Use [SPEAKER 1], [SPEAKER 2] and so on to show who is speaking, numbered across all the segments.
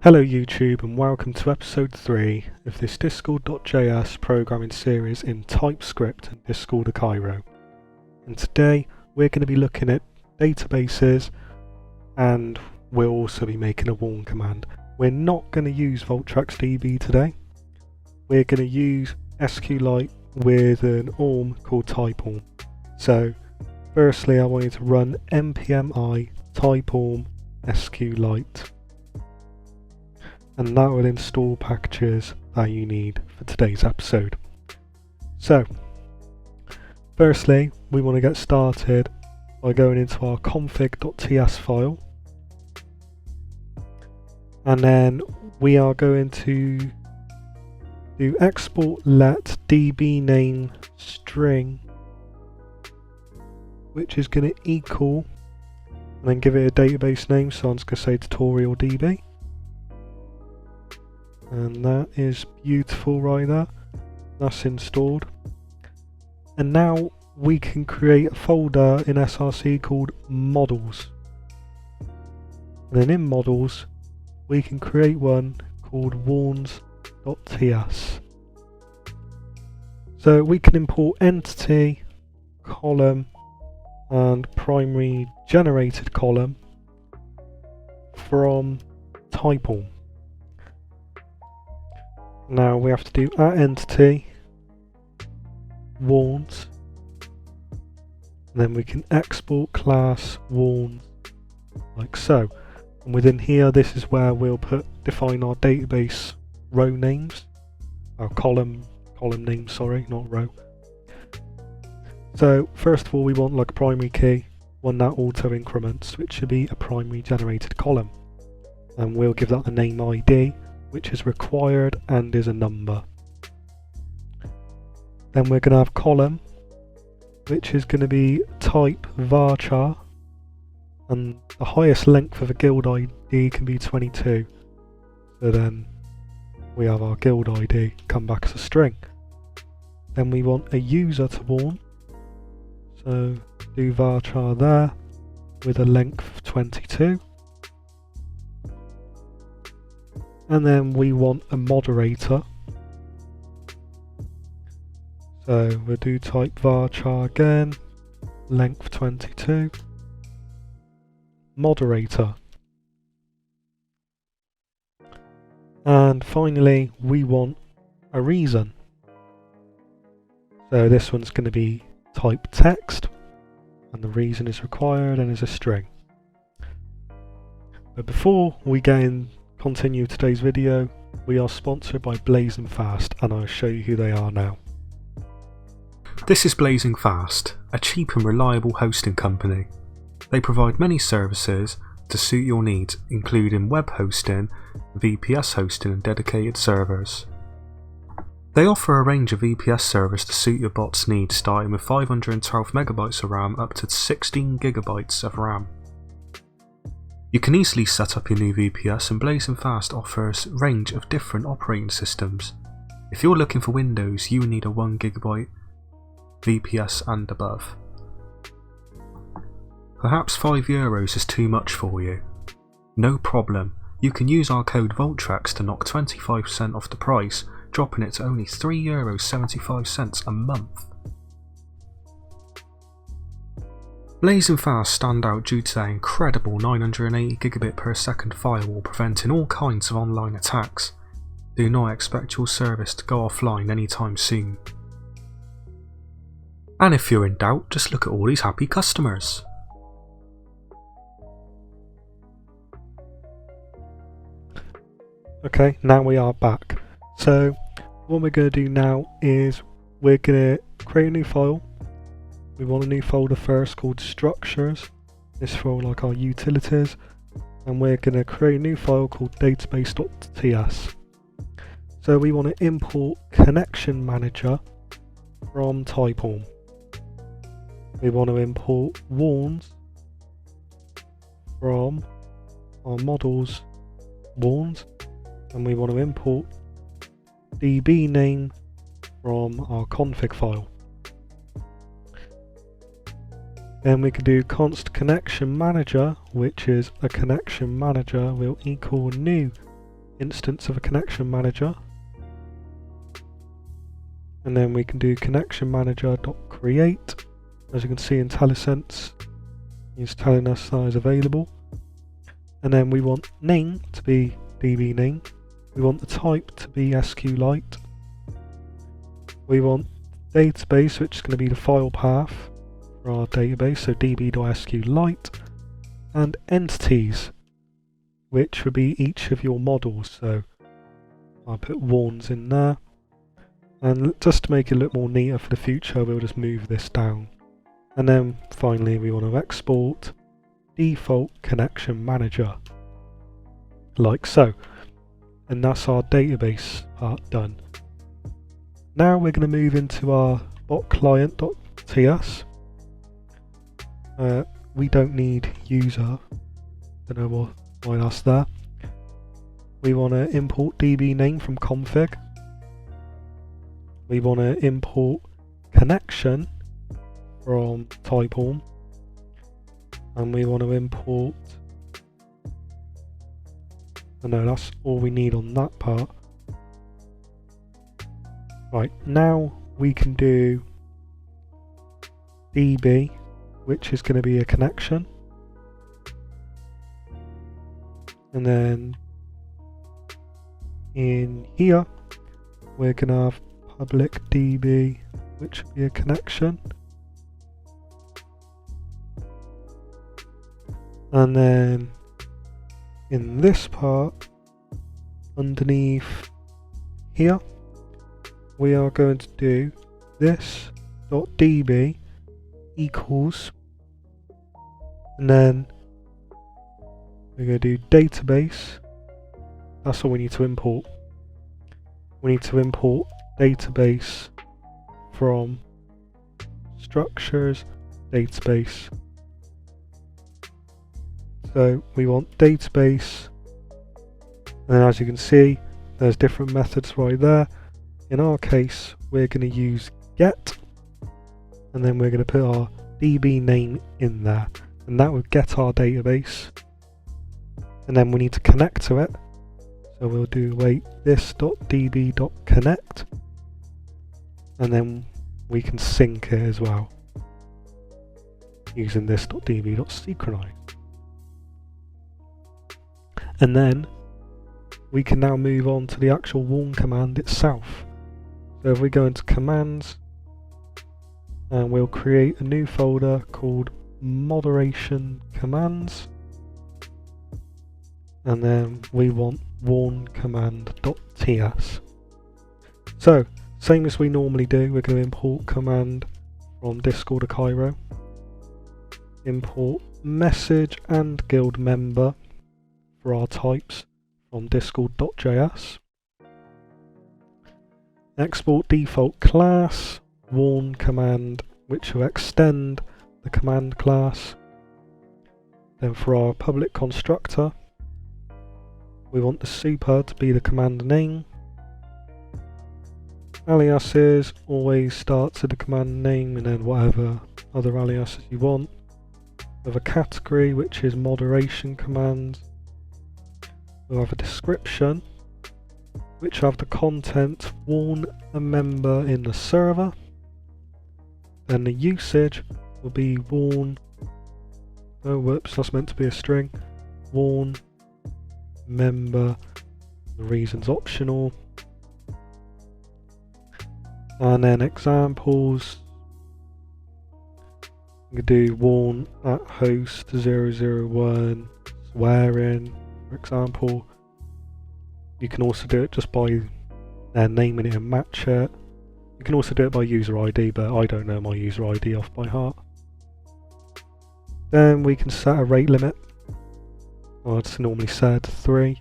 [SPEAKER 1] Hello YouTube and welcome to episode 3 of this Discord.js programming series in TypeScript and Discord Cairo. And today we're going to be looking at databases and we'll also be making a warn command. We're not going to use VaultTracksDB today. We're going to use SQLite with an ORM called typeorm. So firstly I want you to run npm typeorm SQLite. And that will install packages that you need for today's episode. So, firstly, we want to get started by going into our config.ts file. And then we are going to do export let db name string, which is going to equal, and then give it a database name, so I'm just going to say tutorial DB. And that is beautiful right there. That's installed. And now we can create a folder in SRC called models. And then in models, we can create one called warns.ts. So we can import entity, column, and primary generated column from typeorm. Now we have to do @entity warns, and then we can export class warns like so. And within here, this is where we'll define our database row names, our column names. Sorry, not row. So first of all, we want like a primary key, one that auto increments, which should be a primary generated column, and we'll give that the name ID, which is required and is a number. Then we're going to have column, which is going to be type varchar, and the highest length of a guild ID can be 22. So then we have our guild ID come back as a string. Then we want a user to warn, so do varchar there with a length of 22. And then we want a moderator. So we'll do type varchar again, length 22, moderator. And finally, we want a reason. So this one's going to be type text, and the reason is required and is a string. But before we continue today's video, we are sponsored by Blazing Fast, and I'll show you who they are now.
[SPEAKER 2] This is Blazing Fast, a cheap and reliable hosting company. They provide many services to suit your needs, including web hosting, VPS hosting and dedicated servers. They offer a range of VPS servers to suit your bot's needs, starting with 512 MB of RAM up to 16 GB of RAM. You can easily set up your new VPS, and Blazing Fast offers a range of different operating systems. If you're looking for Windows, you will need a 1 GB VPS and above. Perhaps €5 is too much for you? No problem, you can use our code VaultTracks to knock 25% off the price, dropping it to only €3.75 a month. Blazing Fast stand out due to their incredible 980 gigabit per second firewall, preventing all kinds of online attacks. Do not expect your service to go offline anytime soon. And if you're in doubt, just look at all these happy customers.
[SPEAKER 1] Okay, now we are back. So what we're going to do now is we're going to create a new file. We want a new folder first called structures. This for like our utilities, and we're going to create a new file called database.ts. So we want to import connection manager from typeorm. We want to import warns from our models warns, and we want to import db name from our config file. Then we can do const connection manager, which is a connection manager will equal new instance of a connection manager, and then we can do connection manager.create. As you can see in IntelliSense, it's telling us that is available. And then we want name to be DB name. We want the type to be SQLite. We want database, which is going to be the file path for our database, so db.sqlite, and entities, which would be each of your models. So I'll put warns in there, and just to make it look more neater for the future, we'll just move this down. And then finally we want to export default connection manager, like so. And that's our database part done. Now we're going to move into our bot client.ts. We don't need user, don't know why that's there. We want to import DB name from config. We want to import connection from typeorm, and we want to import, no, that's all we need on that part. Right, now we can do DB, which is going to be a connection, and then in here we're going to have public DB, which will be a connection. And then in this part, underneath here, we are going to do this.db equals, and then we're going to do database. That's all we need to import. We need to import database from structures database. So we want database, and then as you can see, there's different methods right there. In our case, we're going to use get, and then we're going to put our DB name in there, and that will get our database. And then we need to connect to it, so we'll do wait this.db.connect, and then we can sync it as well using this.db.synchronize. And then we can now move on to the actual warn command itself. So if we go into commands, and we'll create a new folder called moderation commands, and then we want warn command.ts. So same as we normally do, we're going to import command from Discord to Cairo, import message and guild member for our types from discord.js, export default class, warn command, which will extend the command class. Then for our public constructor, we want the super to be the command name. Aliases always starts with the command name and then whatever other aliases you want. We have a category, which is moderation commands. We'll have a description, which will have the content warn a member in the server. Then the usage will be warn, oh whoops, that's meant to be a string, warn member, the reason's optional. And then examples, you can do warn at host 001 swearing, for example. You can also do it just by naming it and match it. You can also do it by user ID, but I don't know my user ID off by heart. Then we can set a rate limit. Well, it's normally set 3.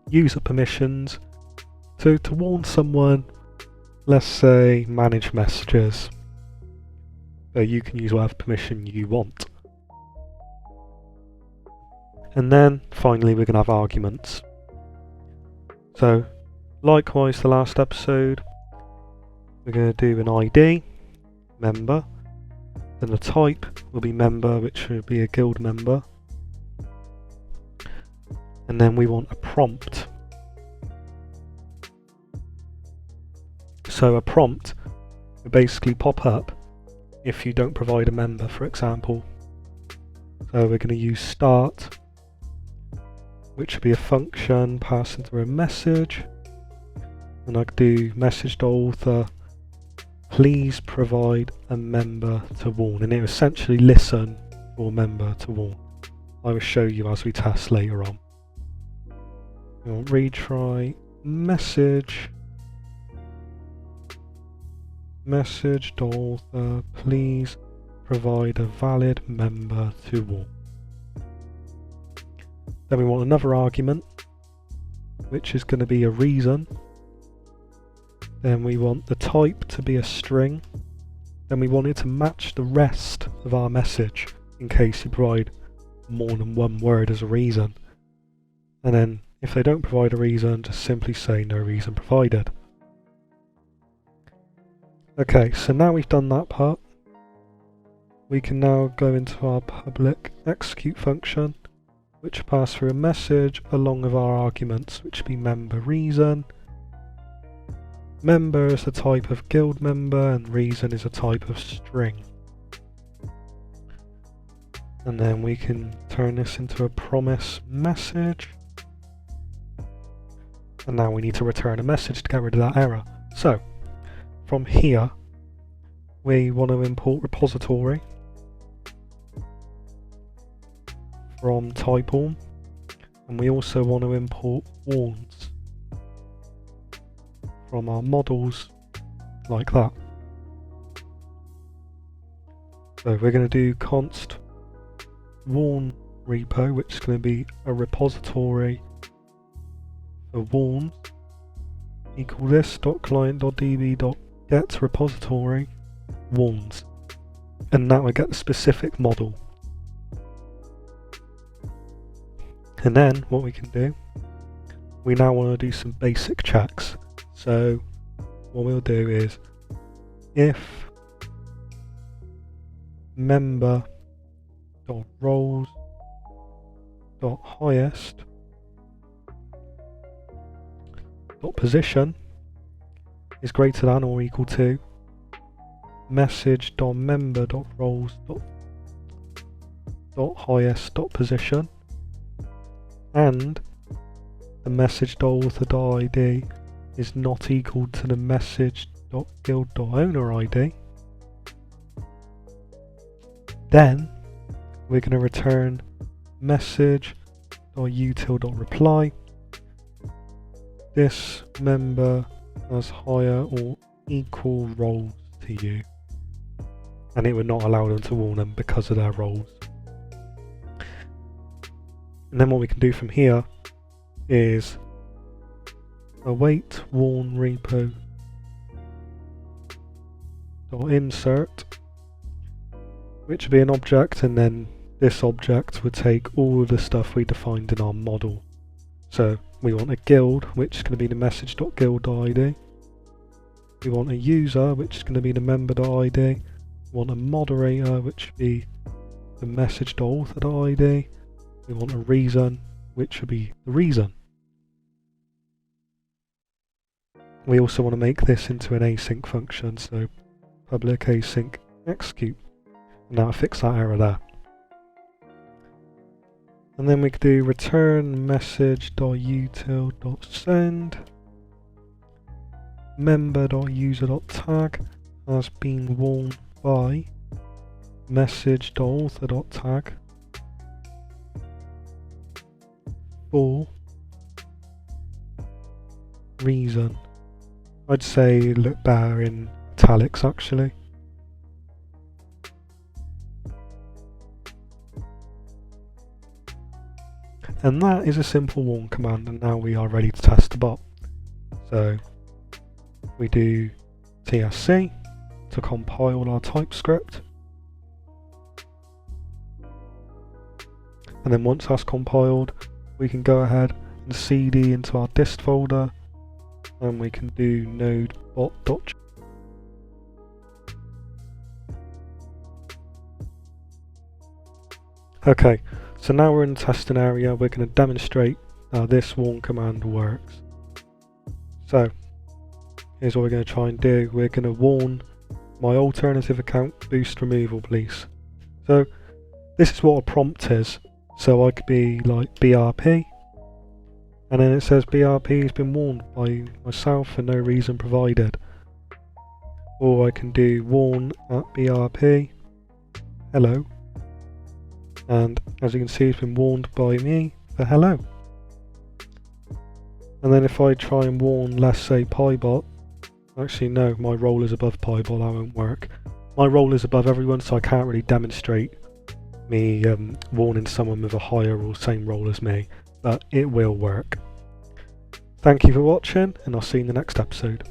[SPEAKER 1] User permissions. So to warn someone, let's say manage messages. So you can use whatever permission you want. And then finally we're going to have arguments. So likewise the last episode, we're going to do an ID, member, then the type will be member, which will be a guild member, and then we want a prompt. So a prompt will basically pop up if you don't provide a member, for example. So we're going to use start, which will be a function passing through a message, and I could do message.author, please provide a member to warn, and it will essentially listen for a member to warn. I will show you as we test later on. We'll retry message.author, please provide a valid member to warn. Then we want another argument, which is going to be a reason. Then we want the type to be a string. Then we want it to match the rest of our message in case you provide more than one word as a reason. And then if they don't provide a reason, just simply say no reason provided. Okay, so now we've done that part, we can now go into our public execute function, which will pass through a message along with our arguments, which will be member reason. Member is a type of guild member and reason is a type of string. And then we can turn this into a promise message. And now we need to return a message to get rid of that error. So from here, we want to import repository from typeorm, and we also want to import warns from our models like that. So we're going to do const warn repo, which is going to be a repository for warns, equal this .client.db.get repository warns, and now we get the specific model. And then what we can do, we now want to do some basic checks. So what we'll do is if member.roles.highest.position is greater than or equal to message.member.roles.highest.position, and the message.author.id is not equal to the message.guild.owner.id, then we're going to return message.util.reply. This member has higher or equal roles to you, and it would not allow them to warn them because of their roles. And then what we can do from here is await warn repo .insert, which would be an object, and then this object would take all of the stuff we defined in our model. So we want a guild, which is going to be the message.guild.id. We want a user, which is going to be the member.id. We want a moderator, which would be the message.author.id. We want a reason, which would be the reason. We also want to make this into an async function, so public async execute. And now fix that error there. And then we could do return message.util.send member.user.tag has been warned by message.author.tag for reason. I'd say look better in italics actually. And that is a simple warn command, and now we are ready to test the bot. So we do tsc to compile our TypeScript, and then once that's compiled we can go ahead and cd into our dist folder, and we can do node bot. Okay, so now we're in the testing area. We're going to demonstrate how this warn command works. So here's what we're going to try and do. We're going to warn my alternative account boost removal, please. So this is what a prompt is. So I could be like BRP, and then it says BRP has been warned by myself for no reason provided. Or I can do warn at BRP, hello, and as you can see it's been warned by me for hello. And then if I try and warn, let's say Pybot, actually no, my role is above Pybot, that won't work. My role is above everyone, so I can't really demonstrate me warning someone with a higher or same role as me, but it will work. Thank you for watching, and I'll see you in the next episode.